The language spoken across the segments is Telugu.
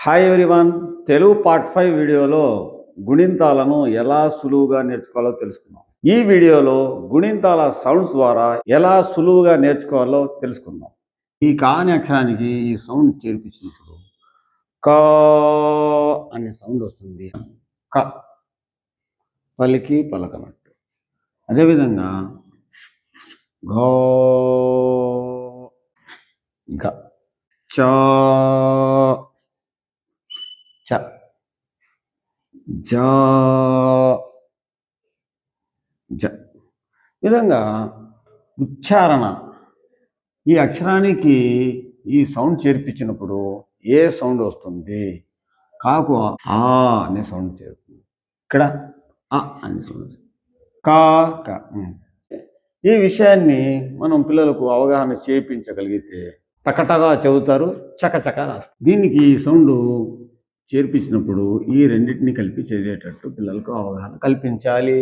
Hi everyone. తెలుగు పార్ట్ 5 వీడియోలో గుణింతాలను ఎలా సులువుగా నేర్చుకోవాలో తెలుసుకుందాం. ఈ వీడియోలో గుణింతాల సౌండ్స్ ద్వారా ఎలా సులువుగా నేర్చుకోవాలో తెలుసుకుందాం. ఈ కా అనే అక్షరానికి ఈ సౌండ్ చేర్పించినప్పుడు కా అనే సౌండ్ వస్తుంది. క పలికి పలకనట్టు. అదేవిధంగా ఘో ఇంకా చా చ జా జ విధంగా ఉచ్చారణ ఈ అక్షరానికి ఈ సౌండ్ చేర్పించినప్పుడు ఏ సౌండ్ వస్తుంది? కాకు ఆ అనే సౌండ్ చేరుతుంది. ఇక్కడ అ అనే సౌండ్ కా క. ఈ విషయాన్ని మనం పిల్లలకు అవగాహన చేయించగలిగితే టకటగా చెబుతారు, చకచక రాస్తారు. దీనికి ఈ సౌండ్ చేర్పించినప్పుడు ఈ రెండింటిని కలిపి చదివేటట్టు పిల్లలకు అవగాహన కల్పించాలి.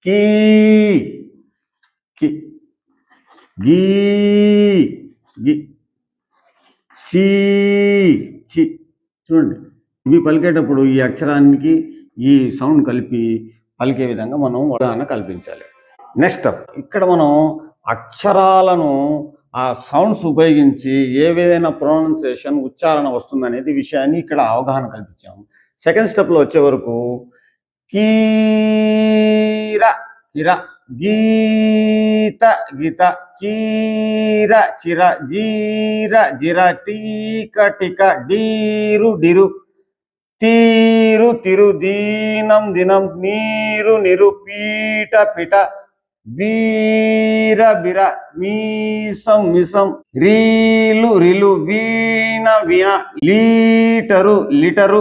కీ కి, గీ గి, చీ చి. చూడండి, ఇవి పలికేటప్పుడు ఈ అక్షరానికి ఈ సౌండ్ కలిపి పలికే విధంగా మనం అవగాహన కల్పించాలి. నెక్స్ట్ ఇక్కడ మనం అక్షరాలను ఆ సౌండ్స్ ఉపయోగించి ఏ విధమైన ప్రొనౌన్సియేషన్ ఉచ్చారణ వస్తుందనేది విషయాన్ని ఇక్కడ అవగాహన కల్పించాము. సెకండ్ స్టెప్లో వచ్చే వరకు కీర కిర, గీత గీత, చీర చిర, జీర జిర, టీక టిక, డీరు డిరు, తీరు తిరు, దీనం దినం, నీరు నిరు, పీట పిట, బీర బిర, మీసం మిసం, రీలు రిలు, వీణ వీణ, లీటరు లిటరు,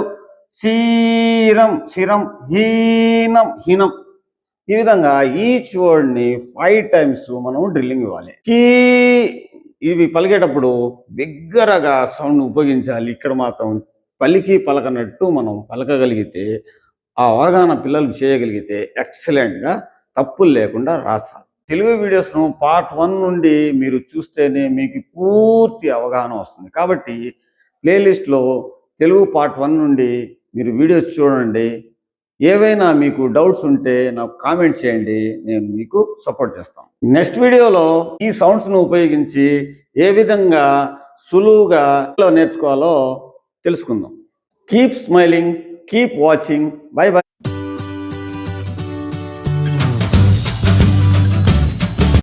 శీరం శిరం, హీనం హీనం. ఈ విధంగా ఈచ్ వర్డ్ని 5 times మనం డ్రిల్లింగ్ ఇవ్వాలి. కీ ఇవి పలికేటప్పుడు బిగ్గరగా సౌండ్ ఉపయోగించాలి. ఇక్కడ మాత్రం పలికి పలకనట్టు మనం పలకగలిగితే, ఆ అవగాహన పిల్లలు చేయగలిగితే ఎక్సలెంట్గా తప్పులు లేకుండా రాస్తారు. తెలుగు వీడియోస్ను పార్ట్ 1 నుండి మీరు చూస్తేనే మీకు పూర్తి అవగాహన వస్తుంది. కాబట్టి ప్లేలిస్ట్లో తెలుగు పార్ట్ 1 నుండి మీరు వీడియోస్ చూడండి. ఏవైనా మీకు డౌట్స్ ఉంటే నాకు కామెంట్ చేయండి, నేను మీకు సపోర్ట్ చేస్తాను. నెక్స్ట్ వీడియోలో ఈ సౌండ్స్ను ఉపయోగించి ఏ విధంగా సులువుగా నేర్చుకోవాలో తెలుసుకుందాం. Keep smiling, keep watching. By by.